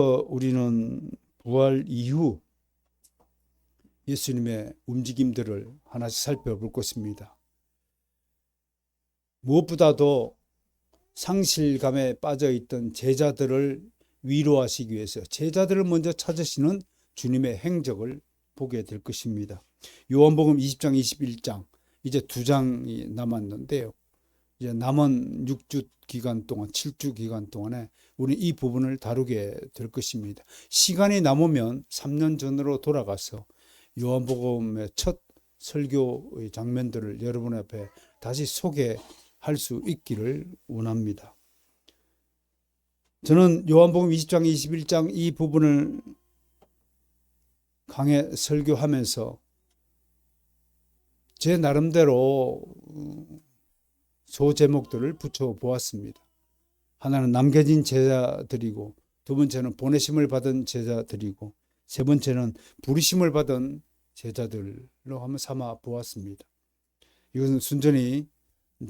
우리는 부활 이후 예수님의 움직임들을 하나씩 살펴볼 것입니다. 무엇보다도 상실감에 빠져있던 제자들을 위로하시기 위해서 제자들을 먼저 찾으시는 주님의 행적을 보게 될 것입니다. 요한복음 20장, 21장 이제 2장이 남았는데요. 이제 남은 6주 기간 동안, 7주 기간 동안에 우리는 이 부분을 다루게 될 것입니다. 시간이 남으면 3년 전으로 돌아가서 요한복음의 첫 설교의 장면들을 여러분 앞에 다시 소개할 수 있기를 원합니다. 저는 요한복음 20장, 21장 이 부분을 강해 설교하면서 제 나름대로 소제목들을 붙여보았습니다. 하나는 남겨진 제자들이고, 두 번째는 보내심을 받은 제자들이고, 세 번째는 부르심을 받은 제자들로 한번 삼아 보았습니다. 이것은 순전히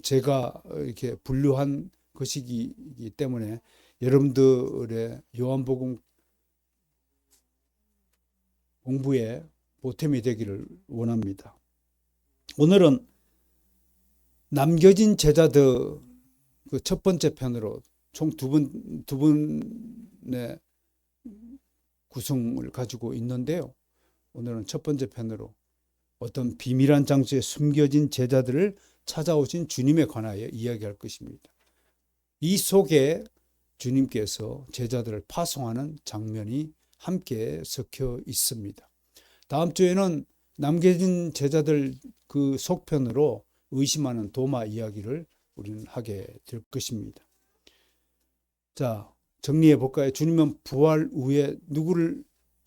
제가 이렇게 분류한 것이기 때문에 여러분들의 요한복음 공부에 보탬이 되기를 원합니다. 오늘은 남겨진 제자들 그 첫 번째 편으로 총 두 분의 구성을 가지고 있는데요. 오늘은 첫 번째 편으로 어떤 비밀한 장소에 숨겨진 제자들을 찾아오신 주님에 관하여 이야기할 것입니다. 이 속에 주님께서 제자들을 파송하는 장면이 함께 섞여 있습니다. 다음 주에는 남겨진 제자들 그 속편으로 의심하는 도마 이야기를 우리는 하게 될 것입니다. 자, 정리해 볼까요? 주님은 부활 후에 누구를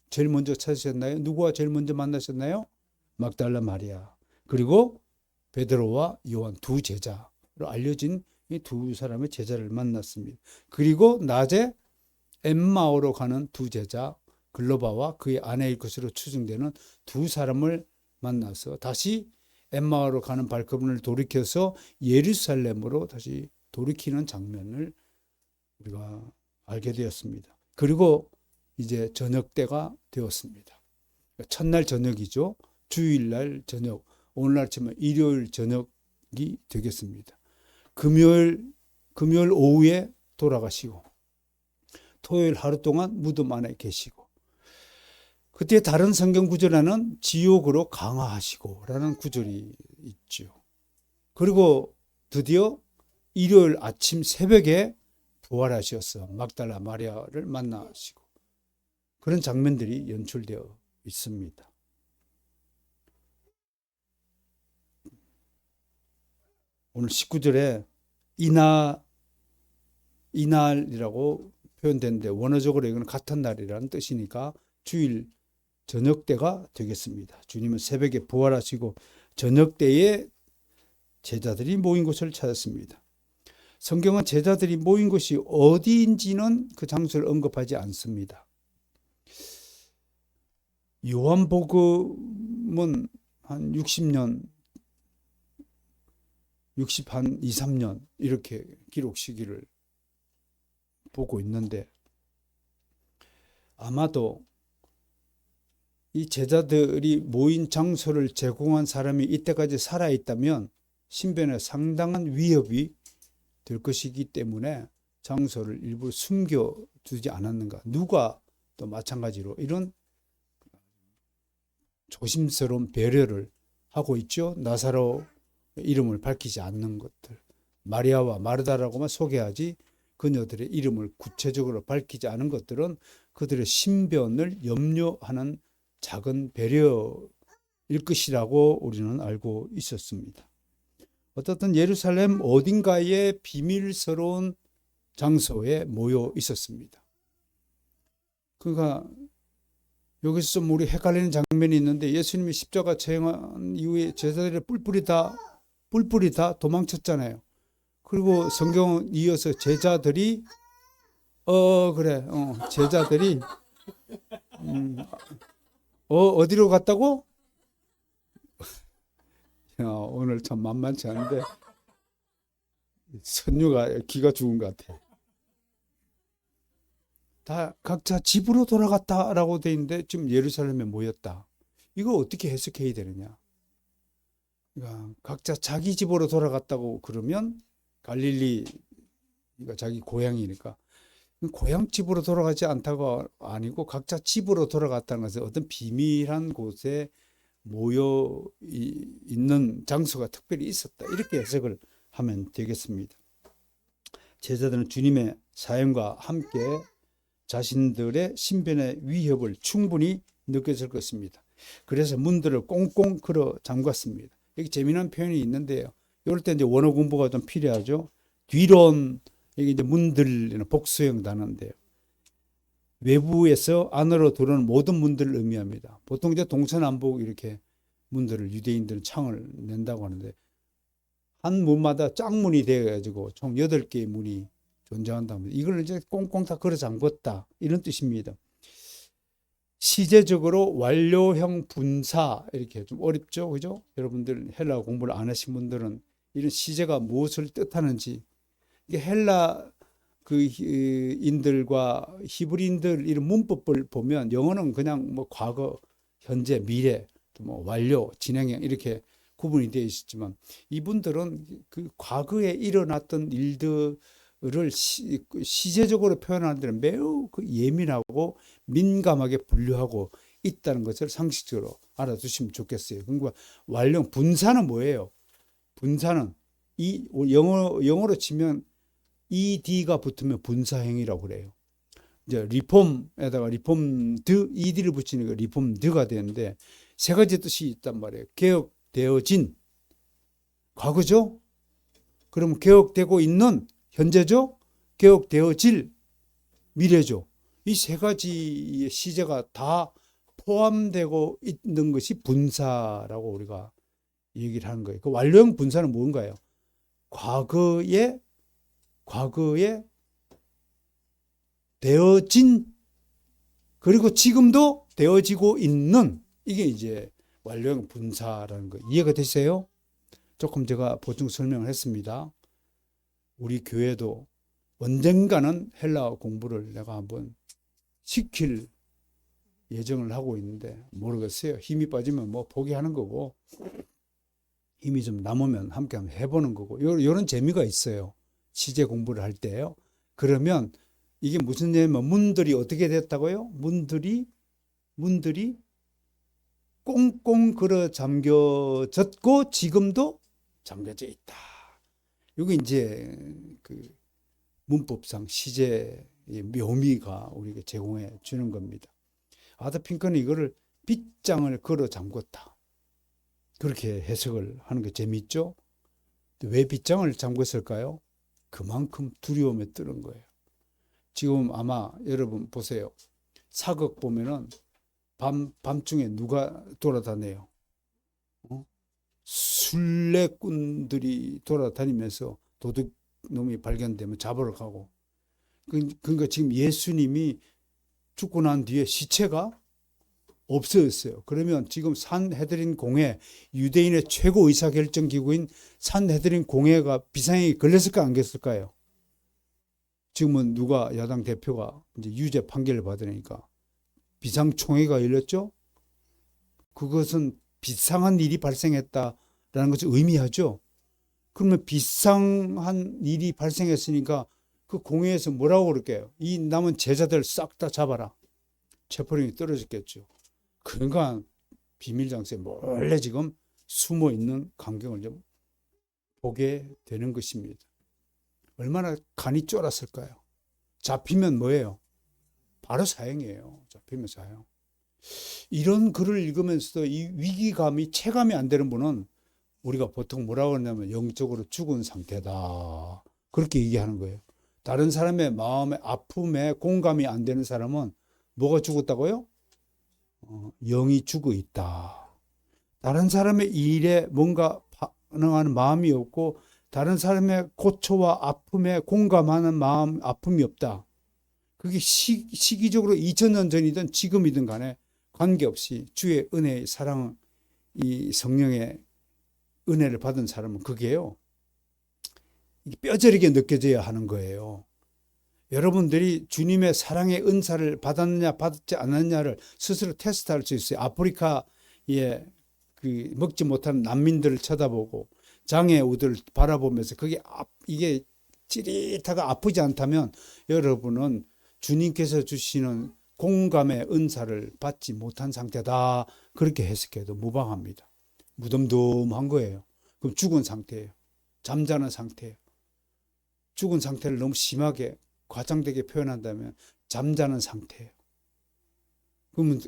제일 먼저 찾으셨나요? 누구와 제일 먼저 만나셨나요? 막달라 마리아, 그리고 베드로와 요한 두 제자로 알려진 이 두 사람의 제자를 만났습니다. 그리고 낮에 엠마오로 가는 두 제자 글로바와 그의 아내일 것으로 추정되는 두 사람을 만나서 다시 엠마오로 가는 발걸음을 돌이켜서 예루살렘으로 다시 돌이키는 장면을 우리가 알게 되었습니다. 그리고 이제 저녁 때가 되었습니다. 첫날 저녁이죠. 주일날 저녁, 오늘날 치면 일요일 저녁이 되겠습니다. 금요일 오후에 돌아가시고 토요일 하루 동안 무덤 안에 계시고, 그때 다른 성경 구절에는 지옥으로 강화하시고 라는 구절이 있죠. 그리고 드디어 일요일 아침 새벽에 부활하셔서 막달라 마리아를 만나시고, 그런 장면들이 연출되어 있습니다. 오늘 19절에 이날이라고 표현되는데 원어적으로 이건 같은 날이라는 뜻이니까 주일 저녁 때가 되겠습니다. 주님은 새벽에 부활하시고 저녁 때에 제자들이 모인 곳을 찾았습니다. 성경은 제자들이 모인 곳이 어디인지는 그 장소를 언급하지 않습니다. 요한복음은 한 60년, 60한 2, 3년 이렇게 기록 시기를 보고 있는데, 아마도 이 제자들이 모인 장소를 제공한 사람이 이때까지 살아있다면 신변에 상당한 위협이 될 것이기 때문에 장소를 일부 숨겨두지 않았는가. 누가 또 마찬가지로 이런 조심스러운 배려를 하고 있죠. 나사로 이름을 밝히지 않는 것들, 마리아와 마르다라고만 소개하지 그녀들의 이름을 구체적으로 밝히지 않은 것들은 그들의 신변을 염려하는 작은 배려일 것이라고 우리는 알고 있었습니다. 어떻든 예루살렘 어딘가에 비밀스러운 장소에 모여 있었습니다. 그러니까 여기서 좀 우리 헷갈리는 장면이 있는데, 예수님이 십자가 처형한 이후에 제자들의 뿔뿔이 다 도망쳤잖아요. 그리고 성경은 이어서 제자들이 제자들이 어디로 갔다고? 야, 오늘 참 만만치 않은데 선유가 기가 죽은 것 같아. 다 각자 집으로 돌아갔다라고 돼 있는데 지금 예루살렘에 모였다. 이거 어떻게 해석해야 되느냐? 그러니까 각자 자기 집으로 돌아갔다고 그러면 갈릴리, 그러니까 자기 고향이니까 고향 집으로 돌아가지 않다가 아니고 각자 집으로 돌아갔다는 것은 어떤 비밀한 곳에 모여 있는 장소가 특별히 있었다. 이렇게 해석을 하면 되겠습니다. 제자들은 주님의 사연과 함께 자신들의 신변의 위협을 충분히 느꼈을 것입니다. 그래서 문들을 꽁꽁 걸어 잠갔습니다. 여기 재미난 표현이 있는데요. 이럴 때 이제 원어 공부가 좀 필요하죠. 뒤론, 여기 이제 문들이나 복수형 단어인데요. 외부에서 안으로 들어오는 모든 문들을 의미합니다. 보통 이제 동서남북 이렇게 문들을 유대인들은 창을 낸다고 하는데 한 문마다 짝문이 되어가지고 총 8개의 문이 존재한다면 이걸 이제 꽁꽁 다 걸어 잠궜다 이런 뜻입니다. 시제적으로 완료형 분사 이렇게 좀 어렵죠, 그죠? 여러분들 헬라 공부를 안 하신 분들은 이런 시제가 무엇을 뜻하는지 이게 헬라 그 인들과 히브리인들 이런 문법을 보면 영어는 그냥 뭐 과거, 현재, 미래, 뭐 완료, 진행형 이렇게 구분이 되어 있었지만 이분들은 그 과거에 일어났던 일들을 시제적으로 표현하는 데는 매우 그 예민하고 민감하게 분류하고 있다는 것을 상식적으로 알아두시면 좋겠어요. 그러니까 완료 분사는 뭐예요? 분사는 이 영어로 치면 ed가 붙으면 분사형이라고 그래요. 이제 리폼에다가 리폼드 ed를 붙이니까 리폼드가 되는데 세 가지 뜻이 있단 말이에요. 개혁되어진 과거죠. 그럼 개혁되고 있는 현재죠. 개혁되어질 미래죠. 이 세 가지의 시제가 다 포함되고 있는 것이 분사라고 우리가 얘기를 하는 거예요. 그 완료형 분사는 뭔가요? 과거에 되어진 그리고 지금도 되어지고 있는 이게 이제 완료형 분사라는 거 이해가 되세요? 조금 제가 보충 설명을 했습니다. 우리 교회도 언젠가는 헬라어 공부를 내가 한번 시킬 예정을 하고 있는데 모르겠어요. 힘이 빠지면 뭐 포기하는 거고 힘이 좀 남으면 함께 한번 해보는 거고 이런 재미가 있어요. 시제 공부를 할 때요. 그러면 이게 무슨 얘기냐면 문들이 어떻게 됐다고요? 문들이 꽁꽁 걸어 잠겨졌고 지금도 잠겨져 있다. 이게 이제 그 문법상 시제의 묘미가 우리에게 제공해 주는 겁니다. 아더 핑크는 이거를 빗장을 걸어 잠궜다. 그렇게 해석을 하는 게 재미있죠? 왜 빗장을 잠궜을까요? 그만큼 두려움에 떨은 거예요. 지금 아마 여러분 보세요. 사극 보면은 밤중에 누가 돌아다녀요? 순례꾼들이 돌아다니면서 도둑놈이 발견되면 잡으러 가고. 그러니까 지금 예수님이 죽고 난 뒤에 시체가 없어졌어요. 그러면 지금 산헤드린 공회, 유대인의 최고 의사결정 기구인 산헤드린 공회가 비상행위에 걸렸을까 안 걸렸을까요? 지금은 누가 야당 대표가 이제 유죄 판결을 받으니까 비상총회가 열렸죠. 그것은 비상한 일이 발생했다라는 것을 의미하죠. 그러면 비상한 일이 발생했으니까 그 공회에서 뭐라고 그럴게요? 이 남은 제자들 싹 다 잡아라. 체포령이 떨어졌겠죠. 그러니까 비밀 장소에 몰래 지금 숨어 있는 광경을 좀 보게 되는 것입니다. 얼마나 간이 쫄았을까요? 잡히면 뭐예요? 바로 사형이에요. 잡히면 사형. 이런 글을 읽으면서도 이 위기감이 체감이 안 되는 분은 우리가 보통 뭐라고 하냐면 영적으로 죽은 상태다. 그렇게 얘기하는 거예요. 다른 사람의 마음의 아픔에 공감이 안 되는 사람은 뭐가 죽었다고요? 영이 죽어 있다. 다른 사람의 일에 뭔가 반응하는 마음이 없고 다른 사람의 고초와 아픔에 공감하는 마음, 아픔이 없다. 그게 시기적으로 2000년 전이든 지금이든 간에 관계없이 주의 은혜의 사랑, 이 성령의 은혜를 받은 사람은 그게요. 뼈저리게 느껴져야 하는 거예요. 여러분들이 주님의 사랑의 은사를 받았느냐 받지 않았느냐를 스스로 테스트할 수 있어요. 아프리카에 먹지 못하는 난민들을 쳐다보고 장애우들을 바라보면서 이게 찌릿하고 아프지 않다면 여러분은 주님께서 주시는 공감의 은사를 받지 못한 상태다. 그렇게 해석해도 무방합니다. 무덤덤한 거예요. 그럼 죽은 상태예요. 잠자는 상태예요. 죽은 상태를 너무 심하게 과장되게 표현한다면 잠자는 상태예요. 그러면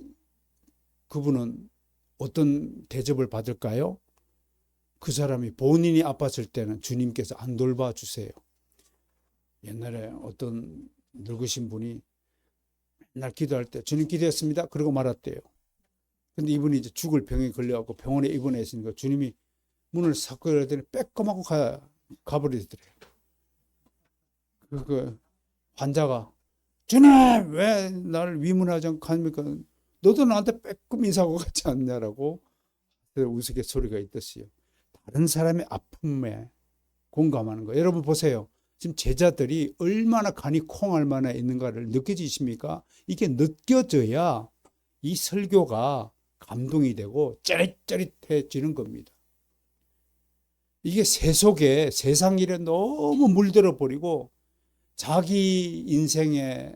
그분은 어떤 대접을 받을까요? 그 사람이 본인이 아팠을 때는 주님께서 안 돌봐주세요. 옛날에 어떤 늙으신 분이 맨날 기도할 때 주님 기도했습니다. 그러고 말았대요. 근데 이분이 이제 죽을 병에 걸려갖고 병원에 입원해 있으니까 주님이 문을 싹 열더니 빼꼼하고 가버리더래요. 그 환자가 주님 왜 나를 위문하지 않고 갑니까? 너도 나한테 빼꼼 인사하고 가지 않냐라고 우스갯소리가 있듯이요. 다른 사람의 아픔에 공감하는 거. 여러분 보세요. 지금 제자들이 얼마나 간이 콩알 만에 있는가를 느껴지십니까? 이게 느껴져야 이 설교가 감동이 되고 짜릿짜릿해지는 겁니다. 이게 세속에 세상 일에 너무 물들어 버리고 자기 인생에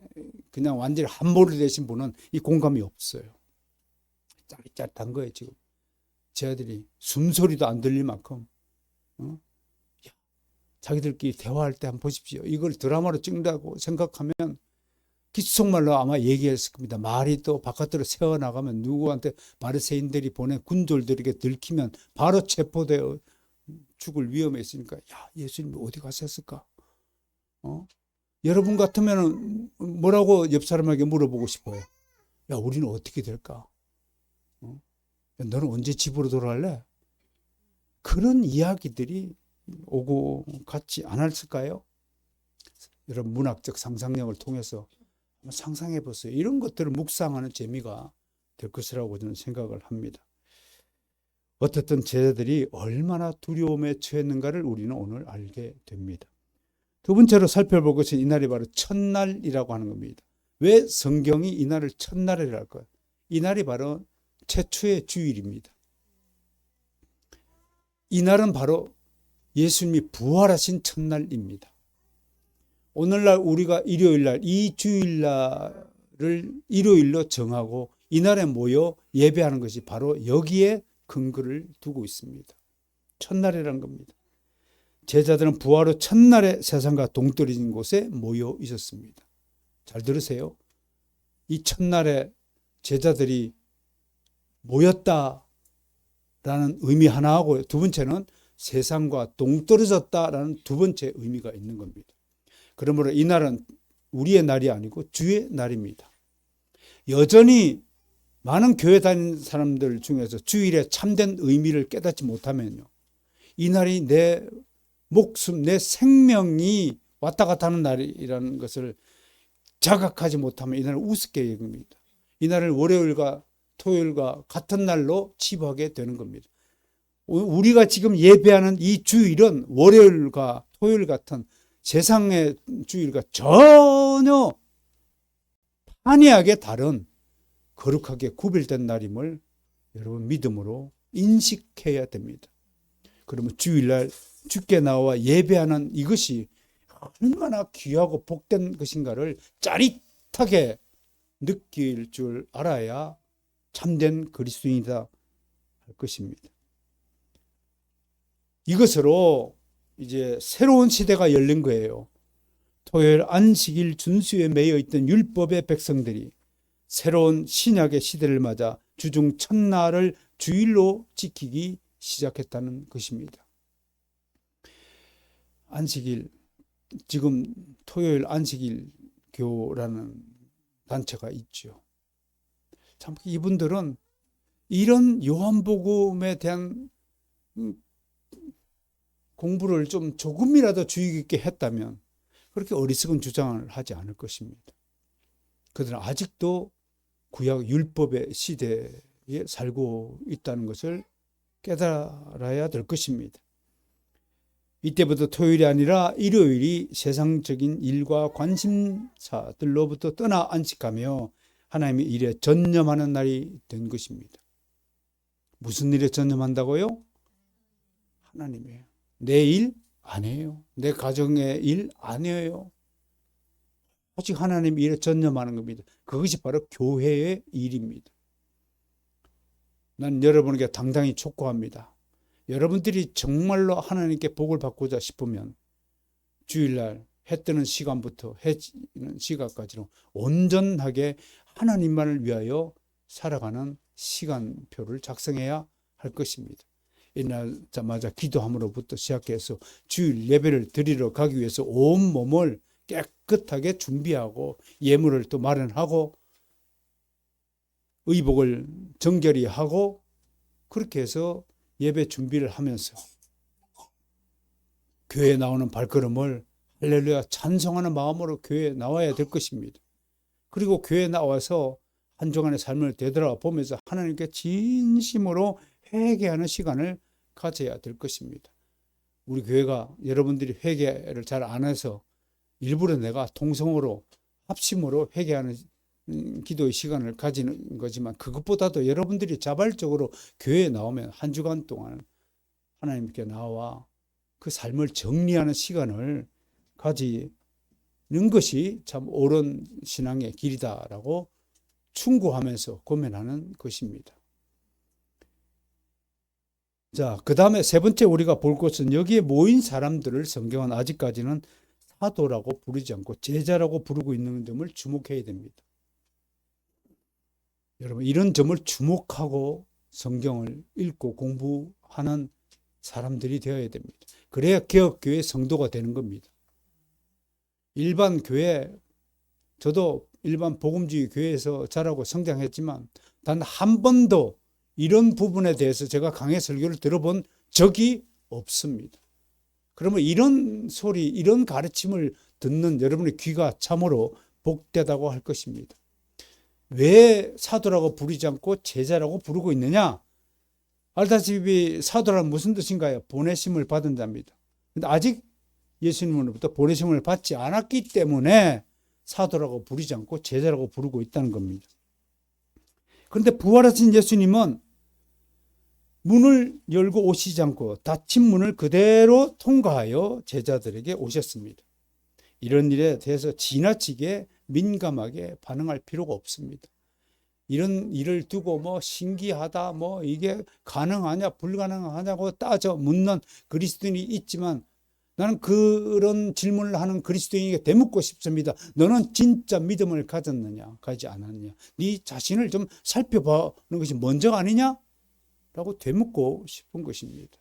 그냥 완전히 함몰이 되신 분은 이 공감이 없어요. 짜릿짜릿한 거예요, 지금. 제 아들이 숨소리도 안 들릴 만큼. 자기들끼리 대화할 때 한번 보십시오. 이걸 드라마로 찍는다고 생각하면 귓속말로 아마 얘기했을 겁니다. 말이 또 바깥으로 새어나가면 누구한테 바리새인들이 보낸 군졸들에게 들키면 바로 체포되어 죽을 위험에 있으니까 야, 예수님이 어디 가셨을까? 여러분 같으면 뭐라고 옆 사람에게 물어보고 싶어요. 야, 우리는 어떻게 될까? 야, 너는 언제 집으로 돌아갈래? 그런 이야기들이 오고 같지 않았을까요? 여러분 문학적 상상력을 통해서 한번 상상해 보세요. 이런 것들을 묵상하는 재미가 될 것이라고 저는 생각을 합니다. 어떻든 제자들이 얼마나 두려움에 처했는가를 우리는 오늘 알게 됩니다. 두 번째로 살펴볼 것은 이날이 바로 첫날이라고 하는 겁니다. 왜 성경이 이날을 첫날이라고 할까요? 이날이 바로 최초의 주일입니다. 이날은 바로 예수님이 부활하신 첫날입니다. 오늘날 우리가 일요일날 이 주일날을 일요일로 정하고 이날에 모여 예배하는 것이 바로 여기에 근거를 두고 있습니다. 첫날이라는 겁니다. 제자들은 부활 후 첫날에 세상과 동떨어진 곳에 모여 있었습니다. 잘 들으세요. 이 첫날에 제자들이 모였다라는 의미 하나하고 두 번째는 세상과 동떨어졌다라는 두 번째 의미가 있는 겁니다. 그러므로 이날은 우리의 날이 아니고 주의 날입니다. 여전히 많은 교회 다니는 사람들 중에서 주일에 참된 의미를 깨닫지 못하면요. 이날이 내 목숨, 내 생명이 왔다 갔다 하는 날이라는 것을 자각하지 못하면 이날을 우습게 여깁니다. 이날을 월요일과 토요일과 같은 날로 치부하게 되는 겁니다. 우리가 지금 예배하는 이 주일은 월요일과 토요일 같은 세상의 주일과 전혀 판이하게 다른 거룩하게 구별된 날임을 여러분 믿음으로 인식해야 됩니다. 그러면 주일날 주께 나와 예배하는 이것이 얼마나 귀하고 복된 것인가를 짜릿하게 느낄 줄 알아야 참된 그리스도인이다 할 것입니다. 이것으로 이제 새로운 시대가 열린 거예요. 토요일 안식일 준수에 매여 있던 율법의 백성들이 새로운 신약의 시대를 맞아 주중 첫날을 주일로 지키기 시작했다는 것입니다. 안식일, 지금 토요일 안식일교라는 단체가 있죠. 참 이분들은 이런 요한복음에 대한 공부를 좀 조금이라도 주의 깊게 했다면 그렇게 어리석은 주장을 하지 않을 것입니다. 그들은 아직도 구약 율법의 시대에 살고 있다는 것을 깨달아야 될 것입니다. 이때부터 토요일이 아니라 일요일이 세상적인 일과 관심사들로부터 떠나 안식하며 하나님의 일에 전념하는 날이 된 것입니다. 무슨 일에 전념한다고요? 하나님이에요. 내 일 아니에요. 내 가정의 일 아니에요. 오직 하나님 일에 전념하는 겁니다. 그것이 바로 교회의 일입니다. 난 여러분에게 당당히 촉구합니다. 여러분들이 정말로 하나님께 복을 받고자 싶으면 주일날 해 뜨는 시간부터 해 지는 시간까지로 온전하게 하나님만을 위하여 살아가는 시간표를 작성해야 할 것입니다. 일어나자마자 기도함으로부터 시작해서 주일 예배를 드리러 가기 위해서 온 몸을 깨끗하게 준비하고 예물을 또 마련하고 의복을 정결히 하고 그렇게 해서 예배 준비를 하면서 교회에 나오는 발걸음을 할렐루야 찬송하는 마음으로 교회에 나와야 될 것입니다. 그리고 교회에 나와서 한 주간의 삶을 되돌아보면서 하나님께 진심으로 회개하는 시간을 가져야 될 것입니다. 우리 교회가 여러분들이 회개를 잘 안 해서 일부러 내가 통성으로 합심으로 회개하는 기도의 시간을 가지는 거지만 그것보다도 여러분들이 자발적으로 교회에 나오면 한 주간 동안 하나님께 나와 그 삶을 정리하는 시간을 가지는 것이 참 옳은 신앙의 길이다라고 충고하면서 고민하는 것입니다. 자, 그 다음에 세 번째 우리가 볼 것은 여기에 모인 사람들을 성경은 아직까지는 사도라고 부르지 않고 제자라고 부르고 있는 점을 주목해야 됩니다. 여러분, 이런 점을 주목하고 성경을 읽고 공부하는 사람들이 되어야 됩니다. 그래야 개혁교회 성도가 되는 겁니다. 일반 교회, 저도 일반 복음주의 교회에서 자라고 성장했지만 단 한 번도 이런 부분에 대해서 제가 강해 설교를 들어본 적이 없습니다. 그러면 이런 소리, 이런 가르침을 듣는 여러분의 귀가 참으로 복되다고 할 것입니다. 왜 사도라고 부르지 않고 제자라고 부르고 있느냐? 알다시피 사도란 무슨 뜻인가요? 보내심을 받은 자입니다. 근데 아직 예수님으로부터 보내심을 받지 않았기 때문에 사도라고 부르지 않고 제자라고 부르고 있다는 겁니다. 그런데 부활하신 예수님은 문을 열고 오시지 않고 닫힌 문을 그대로 통과하여 제자들에게 오셨습니다. 이런 일에 대해서 지나치게 민감하게 반응할 필요가 없습니다. 이런 일을 두고 뭐 신기하다, 뭐 이게 가능하냐, 불가능하냐고 따져 묻는 그리스도인이 있지만 나는 그런 질문을 하는 그리스도인에게 되묻고 싶습니다. 너는 진짜 믿음을 가졌느냐, 가지 않았느냐? 네 자신을 좀 살펴보는 것이 먼저 아니냐? 라고 되묻고 싶은 것입니다.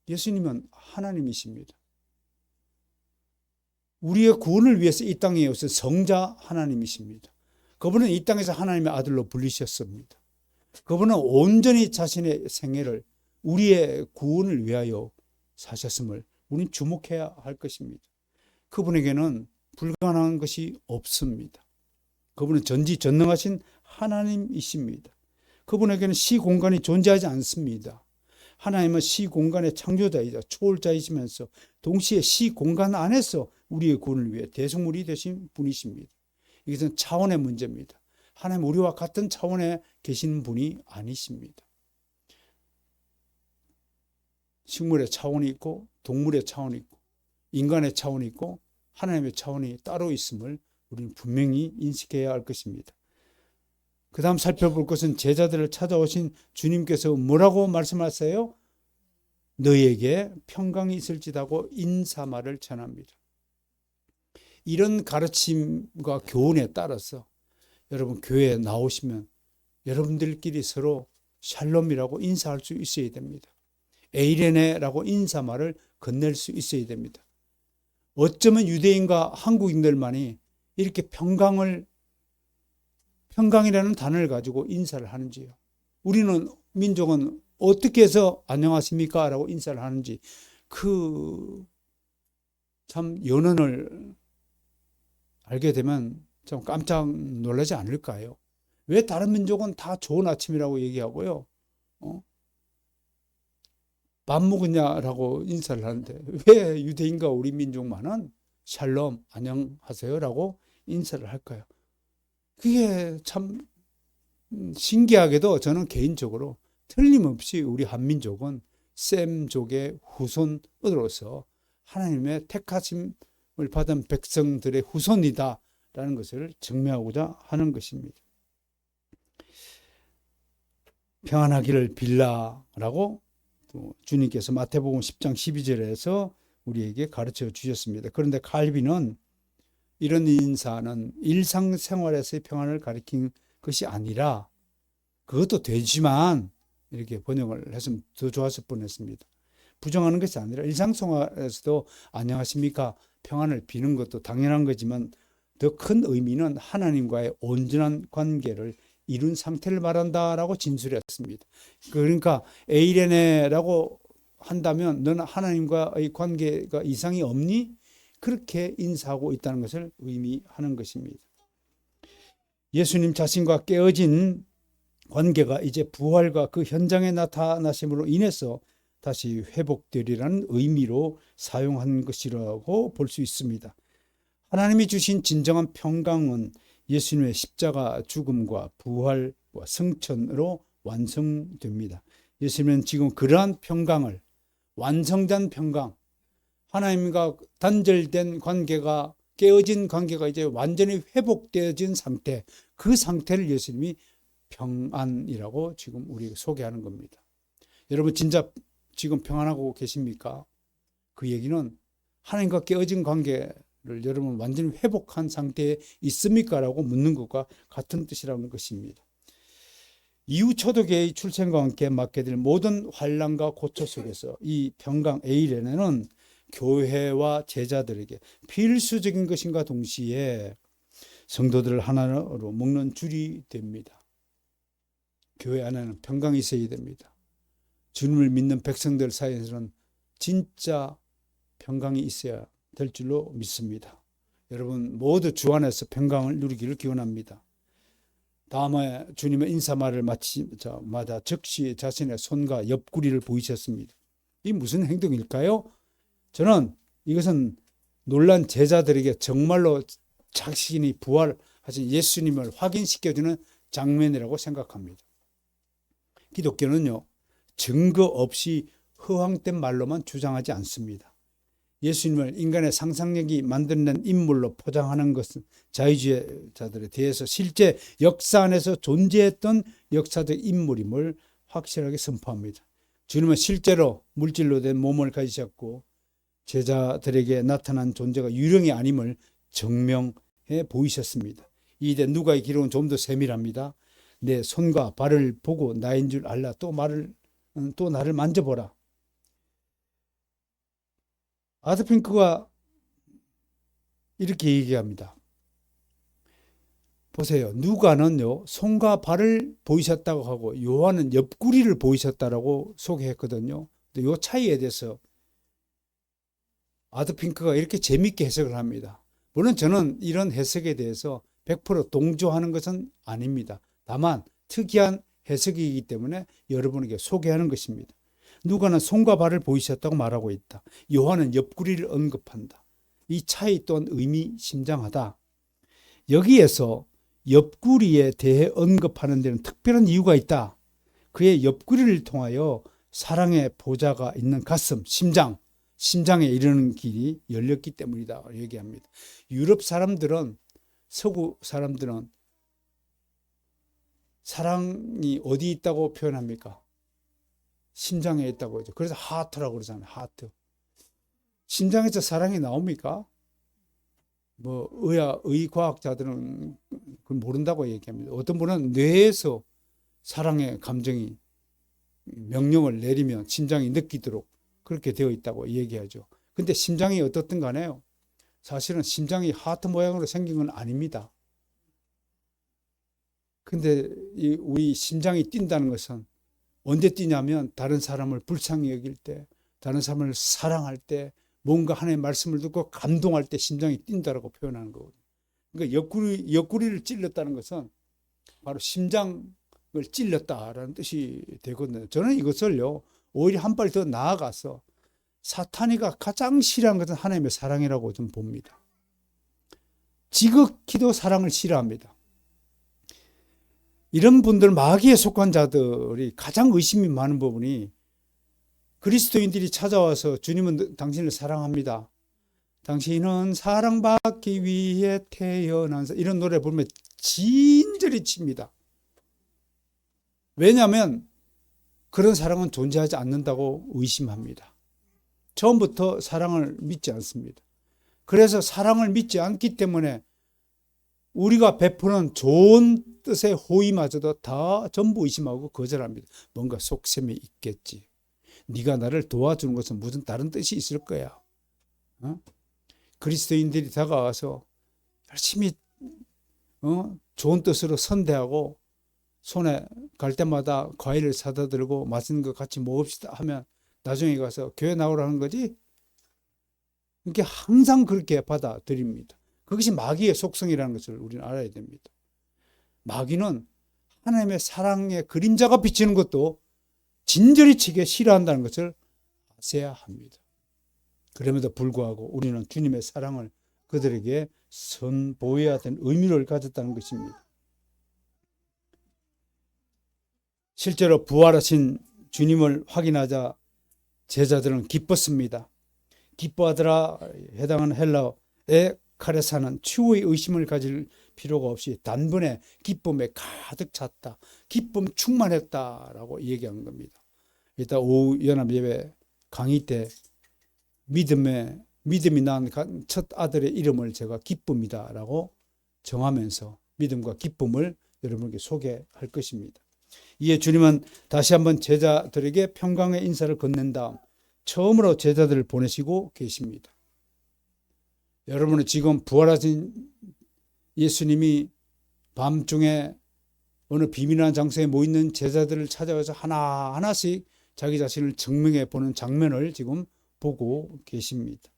예수님은 하나님이십니다. 우리의 구원을 위해서 이 땅에 오신 성자 하나님이십니다. 그분은 이 땅에서 하나님의 아들로 불리셨습니다. 그분은 온전히 자신의 생애를 우리의 구원을 위하여 사셨음을 우리는 주목해야 할 것입니다. 그분에게는 불가능한 것이 없습니다. 그분은 전지전능하신 하나님이십니다. 그분에게는 시공간이 존재하지 않습니다. 하나님은 시공간의 창조자이자 초월자이시면서 동시에 시공간 안에서 우리의 구원을 위해 대속물이 되신 분이십니다. 이것은 차원의 문제입니다. 하나님 우리와 같은 차원에 계시는 분이 아니십니다. 식물의 차원이 있고 동물의 차원이 있고 인간의 차원이 있고 하나님의 차원이 따로 있음을 우리는 분명히 인식해야 할 것입니다. 그 다음 살펴볼 것은 제자들을 찾아오신 주님께서 뭐라고 말씀하세요? 너희에게 평강이 있을지다고 인사말을 전합니다. 이런 가르침과 교훈에 따라서 여러분 교회에 나오시면 여러분들끼리 서로 샬롬이라고 인사할 수 있어야 됩니다. 에이레네라고 인사말을 건넬 수 있어야 됩니다. 어쩌면 유대인과 한국인들만이 이렇게 평강이라는 단어를 가지고 인사를 하는지요. 우리는 민족은 어떻게 해서 안녕하십니까? 라고 인사를 하는지 참 연언을 알게 되면 좀 깜짝 놀라지 않을까요? 왜 다른 민족은 다 좋은 아침이라고 얘기하고요. 밥 먹었냐라고 인사를 하는데 왜 유대인과 우리 민족만은 샬롬 안녕하세요라고 인사를 할까요? 그게 참 신기하게도 저는 개인적으로 틀림없이 우리 한민족은 셈족의 후손으로서 하나님의 택하심을 받은 백성들의 후손이다라는 것을 증명하고자 하는 것입니다. 평안하기를 빌라라고 또 주님께서 마태복음 10장 12절에서 우리에게 가르쳐 주셨습니다. 그런데 칼빈은 이런 인사는 일상생활에서의 평안을 가리킨 것이 아니라 그것도 되지만 이렇게 번역을 했으면 더 좋았을 뻔했습니다. 부정하는 것이 아니라 일상생활에서도 안녕하십니까 평안을 비는 것도 당연한 거지만 더 큰 의미는 하나님과의 온전한 관계를 이룬 상태를 말한다라고 진술했습니다. 그러니까 에이레네라고 한다면 너는 하나님과의 관계가 이상이 없니? 그렇게 인사하고 있다는 것을 의미하는 것입니다. 예수님 자신과 깨어진 관계가 이제 부활과 그 현장에 나타나심으로 인해서 다시 회복되리라는 의미로 사용한 것이라고 볼 수 있습니다. 하나님이 주신 진정한 평강은 예수님의 십자가 죽음과 부활과 승천으로 완성됩니다. 예수님은 지금 그러한 평강을 완성된 평강, 하나님과 단절된 관계가 깨어진 관계가 이제 완전히 회복되어진 상태, 그 상태를 예수님이 평안이라고 지금 우리가 소개하는 겁니다. 여러분 진짜 지금 평안하고 계십니까? 그 얘기는 하나님과 깨어진 관계를 여러분 완전히 회복한 상태에 있습니까? 라고 묻는 것과 같은 뜻이라는 것입니다. 이후 초대교회의 출생과 함께 맞게 될 모든 환난과 고초 속에서 이 평강 에이레네는 교회와 제자들에게 필수적인 것인가 동시에 성도들을 하나로 묶는 줄이 됩니다. 교회 안에는 평강이 있어야 됩니다. 주님을 믿는 백성들 사이에서는 진짜 평강이 있어야 될 줄로 믿습니다. 여러분 모두 주 안에서 평강을 누리기를 기원합니다. 다음에 주님의 인사말을 마치자마자 즉시 자신의 손과 옆구리를 보이셨습니다. 이 무슨 행동일까요? 저는 이것은 놀란 제자들에게 정말로 자신이 부활하신 예수님을 확인시켜주는 장면이라고 생각합니다. 기독교는요, 증거 없이 허황된 말로만 주장하지 않습니다. 예수님을 인간의 상상력이 만들어낸 인물로 포장하는 것은 자유주의자들에 대해서 실제 역사 안에서 존재했던 역사적 인물임을 확실하게 선포합니다. 주님은 실제로 물질로 된 몸을 가지셨고 제자들에게 나타난 존재가 유령이 아님을 증명해 보이셨습니다. 이때 누가의 기록은 좀 더 세밀합니다. 내 손과 발을 보고 나인 줄 알라. 또 나를 만져보라. 아드핑크가 이렇게 얘기합니다. 보세요. 누가는요, 손과 발을 보이셨다고 하고 요한은 옆구리를 보이셨다라고 소개했거든요. 근데 요 차이에 대해서 아드핑크가 이렇게 재밌게 해석을 합니다. 물론 저는 이런 해석에 대해서 100% 동조하는 것은 아닙니다. 다만 특이한 해석이기 때문에 여러분에게 소개하는 것입니다. 누가는 손과 발을 보이셨다고 말하고 있다. 요한은 옆구리를 언급한다. 이 차이 또한 의미심장하다. 여기에서 옆구리에 대해 언급하는 데는 특별한 이유가 있다. 그의 옆구리를 통하여 사랑의 보좌가 있는 가슴, 심장에 이르는 길이 열렸기 때문이다 얘기합니다. 유럽 사람들은, 서구 사람들은 사랑이 어디 있다고 표현합니까? 심장에 있다고 하죠. 그래서 하트라고 그러잖아요. 하트. 심장에서 사랑이 나옵니까? 의과학자들은 그걸 모른다고 얘기합니다. 어떤 분은 뇌에서 사랑의 감정이 명령을 내리면 심장이 느끼도록 그렇게 되어 있다고 얘기하죠. 근데 심장이 어떻든 간에요. 사실은 심장이 하트 모양으로 생긴 건 아닙니다. 근데 우리 심장이 뛴다는 것은 언제 뛰냐면 다른 사람을 불쌍히 여길 때, 다른 사람을 사랑할 때, 뭔가 하나님의 말씀을 듣고 감동할 때 심장이 뛴다라고 표현하는 거거든요. 그러니까 옆구리를 찔렀다는 것은 바로 심장을 찔렀다라는 뜻이 되거든요. 저는 이것을요, 오히려 한 발 더 나아가서 사탄이가 가장 싫어하는 것은 하나님의 사랑이라고 좀 봅니다. 지극히도 사랑을 싫어합니다. 이런 분들, 마귀에 속한 자들이 가장 의심이 많은 부분이, 그리스도인들이 찾아와서 주님은 당신을 사랑합니다, 당신은 사랑받기 위해 태어난 이런 노래 부르면 진절이 칩니다. 왜냐하면 그런 사랑은 존재하지 않는다고 의심합니다. 처음부터 사랑을 믿지 않습니다. 그래서 사랑을 믿지 않기 때문에 우리가 베푸는 좋은 뜻의 호의마저도 다 전부 의심하고 거절합니다. 뭔가 속셈이 있겠지. 네가 나를 도와주는 것은 무슨 다른 뜻이 있을 거야. 그리스도인들이 다가와서 열심히 좋은 뜻으로 선대하고 손에 갈 때마다 과일을 사다 들고 맛있는 거 같이 먹읍시다 하면 나중에 가서 교회 나오라는 거지? 이렇게 항상 그렇게 받아들입니다. 그것이 마귀의 속성이라는 것을 우리는 알아야 됩니다. 마귀는 하나님의 사랑의 그림자가 비치는 것도 진저리 치게 싫어한다는 것을 아셔야 합니다. 그럼에도 불구하고 우리는 주님의 사랑을 그들에게 선보여야 되는 의무를 가졌다는 것입니다. 실제로 부활하신 주님을 확인하자 제자들은 기뻤습니다. 기뻐하더라 해당하는 헬라어의 카레사는 추후의 의심을 가질 필요가 없이 단번에 기쁨에 가득 찼다, 기쁨 충만했다라고 얘기한 겁니다. 이따 오후 연합예배 강의 때 믿음이 낳은 첫 아들의 이름을 제가 기쁨이다라고 정하면서 믿음과 기쁨을 여러분께 소개할 것입니다. 이에 주님은 다시 한번 제자들에게 평강의 인사를 건넨 다음 처음으로 제자들을 보내시고 계십니다. 여러분은 지금 부활하신 예수님이 밤중에 어느 비밀한 장소에 모이는 제자들을 찾아와서 하나하나씩 자기 자신을 증명해 보는 장면을 지금 보고 계십니다.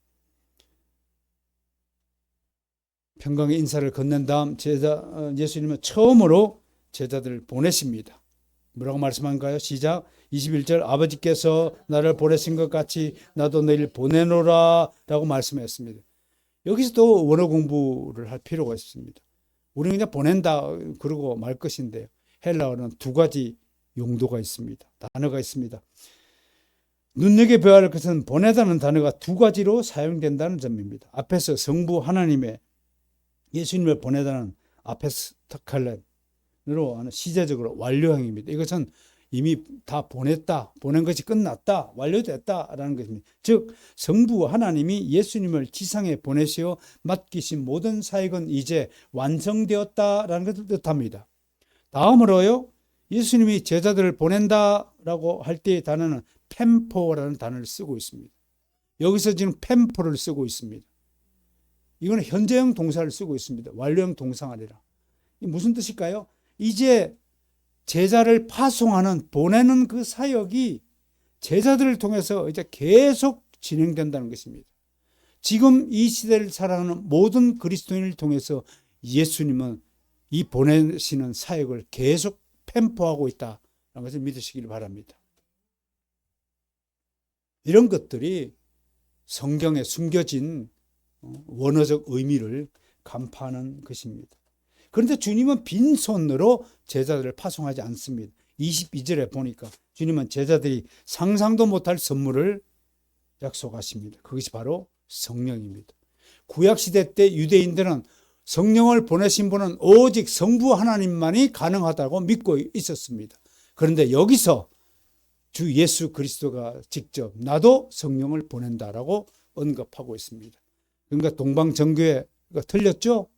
평강의 인사를 건넨 다음 예수님은 처음으로 제자들을 보내십니다. 뭐라고 말씀한가요? 시작. 21절. 아버지께서 나를 보내신 것 같이 나도 너희를 보내노라 라고 말씀했습니다. 여기서도 원어 공부를 할 필요가 있습니다. 우리는 그냥 보낸다 그러고 말 것인데요. 헬라어는 두 가지 용도가 있습니다. 단어가 있습니다. 눈여겨봐야 할 것은 보내다는 단어가 두 가지로 사용된다는 점입니다. 앞에서 성부 하나님의 예수님을 보내다는 아페스타칼렌으로 하는 시제적으로 완료형입니다. 이것은 이미 다 보낸 것이 끝났다, 완료됐다라는 것입니다. 즉 성부 하나님이 예수님을 지상에 보내시어 맡기신 모든 사역은 이제 완성되었다라는 것을 뜻합니다. 다음으로요, 예수님이 제자들을 보낸다라고 할 때의 단어는 펜포라는 단어를 쓰고 있습니다. 여기서 지금 펜포를 쓰고 있습니다. 이거는 현재형 동사를 쓰고 있습니다. 완료형 동사가 아니라. 이 무슨 뜻일까요? 이제 제자를 파송하는, 보내는 그 사역이 제자들을 통해서 이제 계속 진행된다는 것입니다. 지금 이 시대를 살아가는 모든 그리스도인을 통해서 예수님은 이 보내시는 사역을 계속 펜포하고 있다는 것을 믿으시길 바랍니다. 이런 것들이 성경에 숨겨진 원어적 의미를 간파하는 것입니다. 그런데 주님은 빈손으로 제자들을 파송하지 않습니다. 22절에 보니까 주님은 제자들이 상상도 못할 선물을 약속하십니다. 그것이 바로 성령입니다. 구약시대 때 유대인들은 성령을 보내신 분은 오직 성부 하나님만이 가능하다고 믿고 있었습니다. 그런데 여기서 주 예수 그리스도가 직접 나도 성령을 보낸다라고 언급하고 있습니다. 그러니까 동방정교회가 틀렸죠?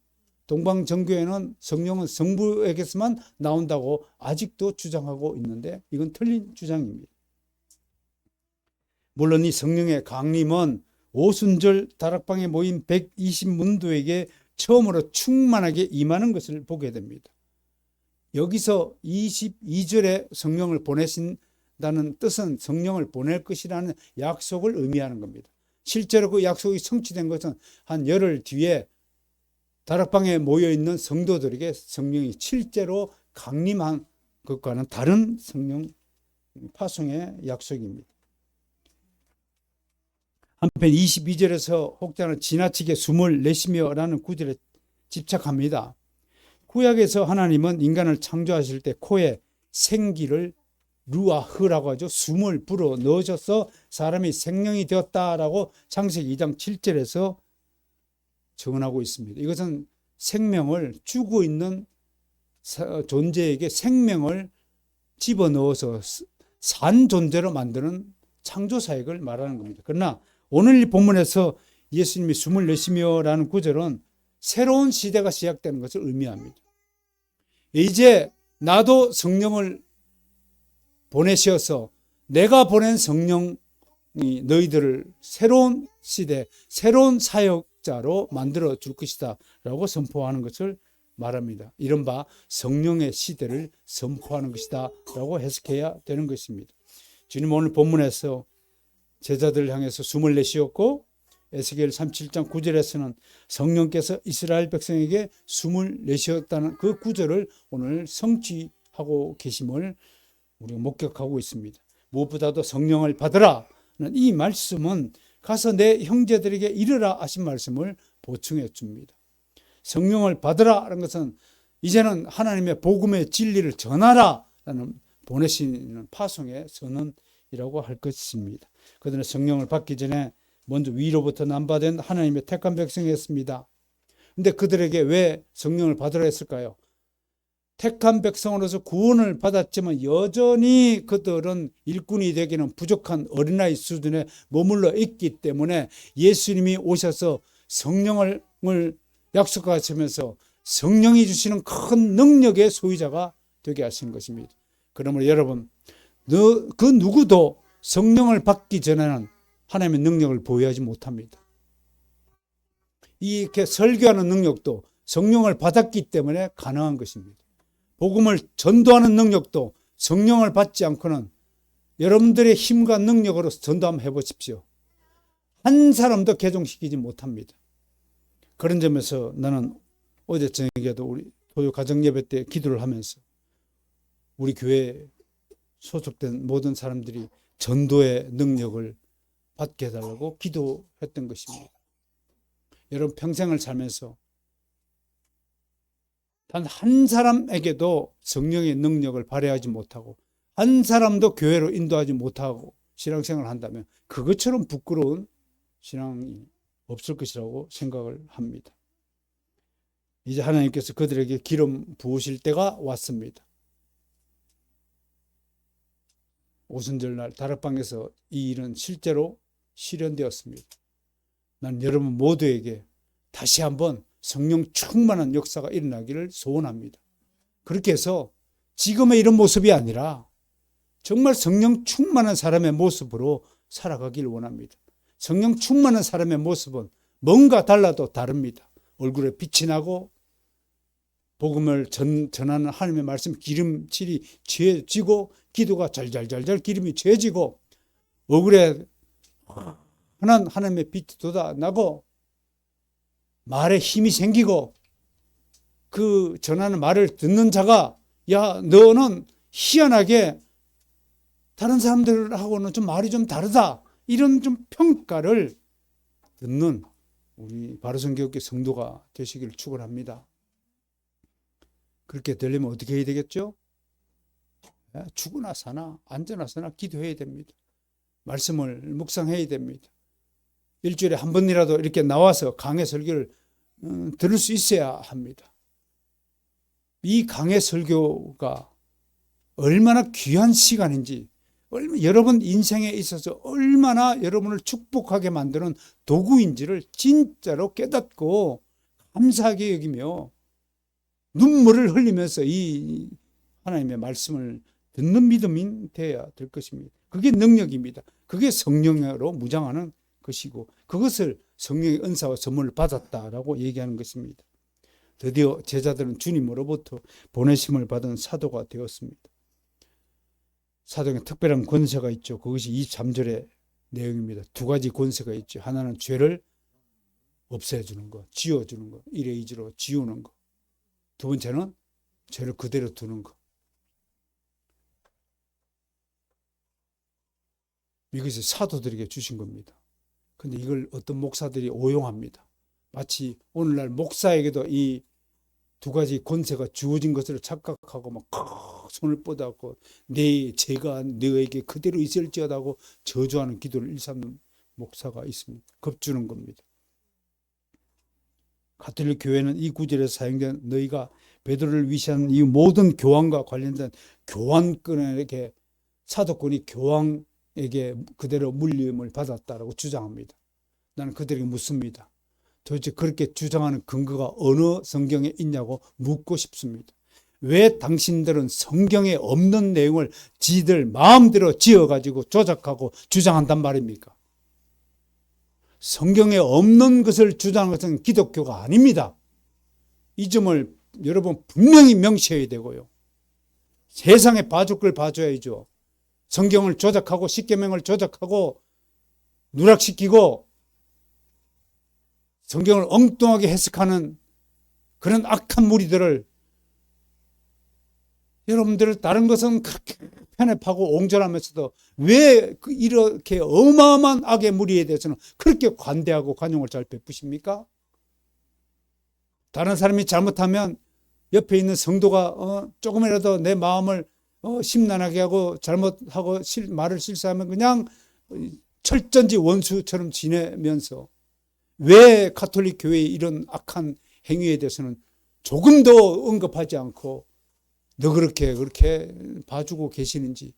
동방정교회는 성령은 성부에게서만 나온다고 아직도 주장하고 있는데 이건 틀린 주장입니다. 물론 이 성령의 강림은 오순절 다락방에 모인 120문도에게 처음으로 충만하게 임하는 것을 보게 됩니다. 여기서 22절에 성령을 보내신다는 뜻은 성령을 보낼 것이라는 약속을 의미하는 겁니다. 실제로 그 약속이 성취된 것은 한 열흘 뒤에 다락방에 모여있는 성도들에게 성령이 실제로 강림한 것과는 다른 성령 파송의 약속입니다. 한편 22절에서 혹자는 지나치게 숨을 내쉬며라는 구절에 집착합니다. 구약에서 하나님은 인간을 창조하실 때 코에 생기를 루아흐라고 하죠. 숨을 불어 넣으셔서 사람이 생명이 되었다라고 창세기 2장 7절에서 증언하고 있습니다. 이것은 생명을 주고 있는 존재에게 생명을 집어넣어서 산 존재로 만드는 창조 사역을 말하는 겁니다. 그러나 오늘 이 본문에서 예수님이 숨을 내쉬며라는 구절은 새로운 시대가 시작되는 것을 의미합니다. 이제 나도 성령을 보내셔서 내가 보낸 성령이 너희들을 새로운 시대, 새로운 사역자로 만들어 줄 것이다 라고 선포하는 것을 말합니다. 이른바 성령의 시대를 선포하는 것이다 라고 해석해야 되는 것입니다. 주님 오늘 본문에서 제자들을 향해서 숨을 내쉬었고 에스겔 37장 9절에서는 성령께서 이스라엘 백성에게 숨을 내쉬었다는 그 구절을 오늘 성취하고 계심을 우리가 목격하고 있습니다. 무엇보다도 성령을 받으라 이 말씀은 가서 내 형제들에게 이르라 하신 말씀을 보충해 줍니다. 성령을 받으라는 것은 이제는 하나님의 복음의 진리를 전하라라는 보내시는 파송의 선언이라고 할 것입니다. 그들은 성령을 받기 전에 먼저 위로부터 남받은 하나님의 택한 백성이었습니다. 그런데 그들에게 왜 성령을 받으라 했을까요? 택한 백성으로서 구원을 받았지만 여전히 그들은 일꾼이 되기는 부족한 어린아이 수준에 머물러 있기 때문에 예수님이 오셔서 성령을 약속하시면서 성령이 주시는 큰 능력의 소유자가 되게 하신 것입니다. 그러므로 여러분, 그 누구도 성령을 받기 전에는 하나님의 능력을 보유하지 못합니다. 이렇게 설교하는 능력도 성령을 받았기 때문에 가능한 것입니다. 복음을 전도하는 능력도 성령을 받지 않고는 여러분들의 힘과 능력으로 전도 한번 해보십시오. 한 사람도 개종시키지 못합니다. 그런 점에서 나는 어제 저녁에도 우리 토요 가정 예배 때 기도를 하면서 우리 교회에 소속된 모든 사람들이 전도의 능력을 받게 해달라고 기도했던 것입니다. 여러분 평생을 살면서 단 한 사람에게도 성령의 능력을 발휘하지 못하고 한 사람도 교회로 인도하지 못하고 신앙생활을 한다면 그것처럼 부끄러운 신앙이 없을 것이라고 생각을 합니다. 이제 하나님께서 그들에게 기름 부으실 때가 왔습니다. 오순절날 다락방에서 이 일은 실제로 실현되었습니다. 난 여러분 모두에게 다시 한번 성령 충만한 역사가 일어나기를 소원합니다. 그렇게 해서 지금의 이런 모습이 아니라 정말 성령 충만한 사람의 모습으로 살아가길 원합니다. 성령 충만한 사람의 모습은 뭔가 달라도 다릅니다. 얼굴에 빛이 나고 복음을 전하는 하나님의 말씀 기름칠이 쥐어지고 기도가 잘잘잘잘 기름이 쥐어지고 얼굴에 환한 하나님의 빛이 돋아나고 말에 힘이 생기고 그 전하는 말을 듣는 자가 야 너는 희한하게 다른 사람들하고는 좀 말이 좀 다르다 이런 좀 평가를 듣는 우리 바로선교회 성도가 되시기를 축원합니다. 그렇게 되려면 어떻게 해야 되겠죠? 죽으나 사나 앉으나 사나 기도해야 됩니다. 말씀을 묵상해야 됩니다. 일주일에 한 번이라도 이렇게 나와서 강해 설교를 들을 수 있어야 합니다. 이 강해 설교가 얼마나 귀한 시간인지 여러분 인생에 있어서 얼마나 여러분을 축복하게 만드는 도구인지를 진짜로 깨닫고 감사하게 여기며 눈물을 흘리면서 이 하나님의 말씀을 듣는 믿음이 되어야 될 것입니다. 그게 능력입니다. 그게 성령으로 무장하는 것이고 그것을 성령의 은사와 선물을 받았다라고 얘기하는 것입니다. 드디어 제자들은 주님으로부터 보내심을 받은 사도가 되었습니다. 사도에 특별한 권세가 있죠. 그것이 23절의 내용입니다. 두 가지 권세가 있죠. 하나는 죄를 없애주는 것, 지워주는 것, 이레이즈로 지우는 것. 두 번째는 죄를 그대로 두는 것. 이것이 사도들에게 주신 겁니다. 근데 이걸 어떤 목사들이 오용합니다. 마치 오늘날 목사에게도 이 두 가지 권세가 주어진 것을 착각하고 막 손을 뻗어갖고 내 죄가 너에게 그대로 있을지어다고 저주하는 기도를 일삼는 목사가 있습니다. 겁주는 겁니다. 가톨릭 교회는 이 구절에서 사용된 너희가 베드로를 위시한 이 모든 교황과 관련된 교황권에게 사도권이 교황에게 그대로 물림을 받았다라고 주장합니다. 나는 그들에게 묻습니다. 도대체 그렇게 주장하는 근거가 어느 성경에 있냐고 묻고 싶습니다. 왜 당신들은 성경에 없는 내용을 지들 마음대로 지어가지고 조작하고 주장한단 말입니까? 성경에 없는 것을 주장하는 것은 기독교가 아닙니다. 이 점을 여러분 분명히 명시해야 되고요. 세상에 봐줄 걸 봐줘야죠. 성경을 조작하고 십계명을 조작하고 누락시키고 성경을 엉뚱하게 해석하는 그런 악한 무리들을 여러분들 다른 것은 그렇게 편협하고 옹졸하면서도 왜 이렇게 어마어마한 악의 무리에 대해서는 그렇게 관대하고 관용을 잘 베푸십니까? 다른 사람이 잘못하면 옆에 있는 성도가 조금이라도 내 마음을 심란하게 하고 잘못하고 말을 실수하면 그냥 철전지 원수처럼 지내면서 왜 가톨릭 교회의 이런 악한 행위에 대해서는 조금 더 언급하지 않고 너 그렇게 봐주고 계시는지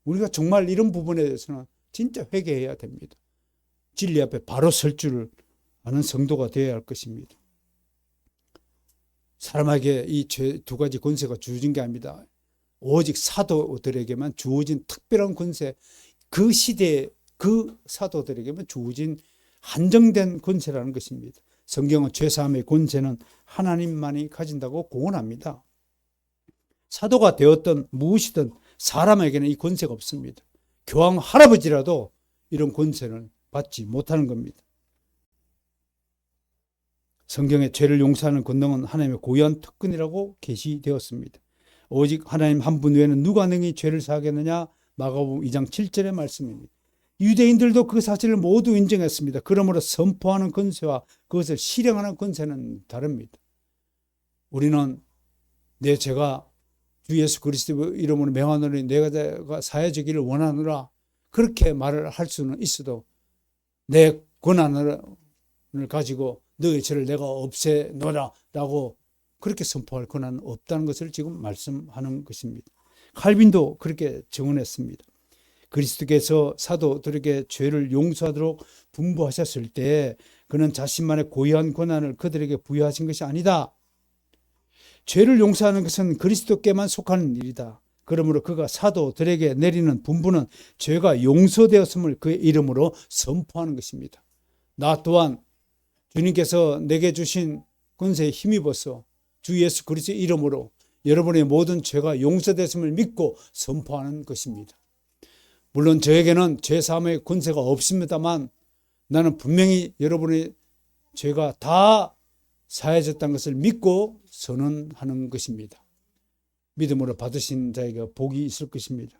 우리가 정말 이런 부분에 대해서는 진짜 회개해야 됩니다. 진리 앞에 바로 설 줄을 아는 성도가 되어야 할 것입니다. 사람에게 이 두 가지 권세가 주어진 게 아닙니다. 오직 사도들에게만 주어진 특별한 권세, 그 시대에 그 사도들에게만 주어진 한정된 권세라는 것입니다. 성경은 죄사함의 권세는 하나님만이 가진다고 공언합니다. 사도가 되었던 무엇이든 사람에게는 이 권세가 없습니다. 교황 할아버지라도 이런 권세는 받지 못하는 겁니다. 성경에 죄를 용서하는 권능은 하나님의 고유한 특권이라고 계시되었습니다. 오직 하나님 한 분 외에는 누가 능히 죄를 사하겠느냐? 마가복음 2장 7절의 말씀입니다. 유대인들도 그 사실을 모두 인정했습니다. 그러므로 선포하는 권세와 그것을 실행하는 권세는 다릅니다. 우리는 내 죄가 주 예수 그리스도 이름으로 명하노니 내가 사해지기를 원하노라 그렇게 말을 할 수는 있어도 내 권한을 가지고 너의 죄를 내가 없애노라 라고 그렇게 선포할 권한은 없다는 것을 지금 말씀하는 것입니다. 칼빈도 그렇게 증언했습니다. 그리스도께서 사도들에게 죄를 용서하도록 분부하셨을 때 그는 자신만의 고유한 권한을 그들에게 부여하신 것이 아니다. 죄를 용서하는 것은 그리스도께만 속하는 일이다. 그러므로 그가 사도들에게 내리는 분부는 죄가 용서되었음을 그의 이름으로 선포하는 것입니다. 나 또한 주님께서 내게 주신 권세에 힘입어서 주 예수 그리스도의 이름으로 여러분의 모든 죄가 용서됐음을 믿고 선포하는 것입니다. 물론 저에게는 죄사함의 권세가 없습니다만 나는 분명히 여러분의 죄가 다 사해졌다는 것을 믿고 선언하는 것입니다. 믿음으로 받으신 자에게 복이 있을 것입니다.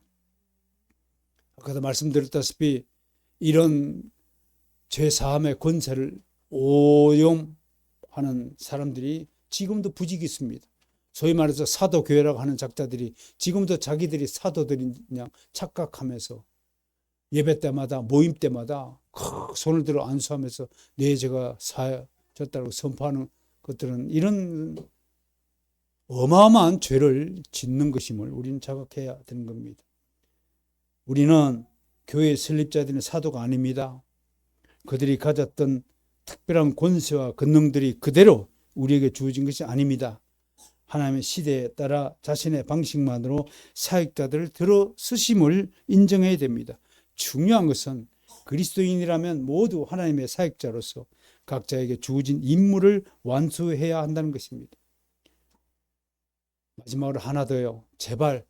아까도 말씀드렸다시피 이런 죄사함의 권세를 오용하는 사람들이 지금도 부직이 있습니다. 소위 말해서 사도교회라고 하는 작자들이 지금도 자기들이 사도들인 그냥 착각하면서 예배 때마다 모임 때마다 손을 들어 안수하면서 내 죄가 사해졌다고 선포하는 것들은 이런 어마어마한 죄를 짓는 것임을 우리는 자각해야 되는 겁니다. 우리는 교회 설립자들은 사도가 아닙니다. 그들이 가졌던 특별한 권세와 권능들이 그대로 우리에게 주어진 것이 아닙니다. 하나님의 시대에 따라 자신의 방식만으로 사역자들을 들어 쓰심을 인정해야 됩니다. 중요한 것은 그리스도인이라면 모두 하나님의 사역자로서 각자에게 주어진 임무를 완수해야 한다는 것입니다. 마지막으로 하나 더요. 제발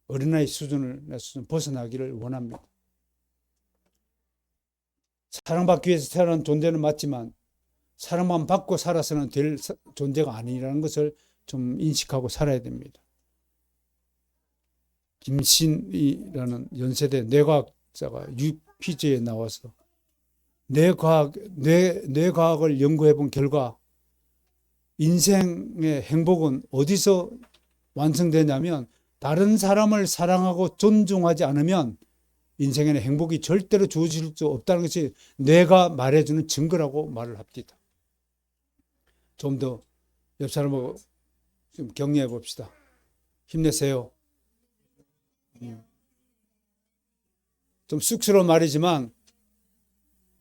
어린아이 수준을 벗어나기를 원합니다. 사랑받기 위해서 태어난 존재는 맞지만 사랑만 받고 살아서는 될 존재가 아니라는 것을 좀 인식하고 살아야 됩니다. 김신이라는 연세대 뇌과학자가 퀴즈에 나와서 뇌과학을 연구해 본 결과 인생의 행복은 어디서 완성되냐면 다른 사람을 사랑하고 존중하지 않으면 인생에는 행복이 절대로 주어질 수 없다는 것이 뇌가 말해주는 증거라고 말을 합니다. 좀 더 옆 사람하고 좀 격려해 봅시다. 힘내세요. 좀 쑥스러운 말이지만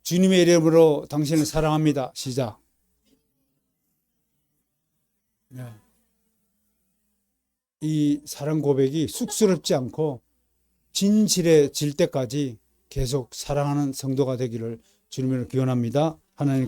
주님의 이름으로 당신을 사랑합니다. 시작. 이 사랑 고백이 쑥스럽지 않고 진실해질 때까지 계속 사랑하는 성도가 되기를 주님으로 기원합니다. 하나님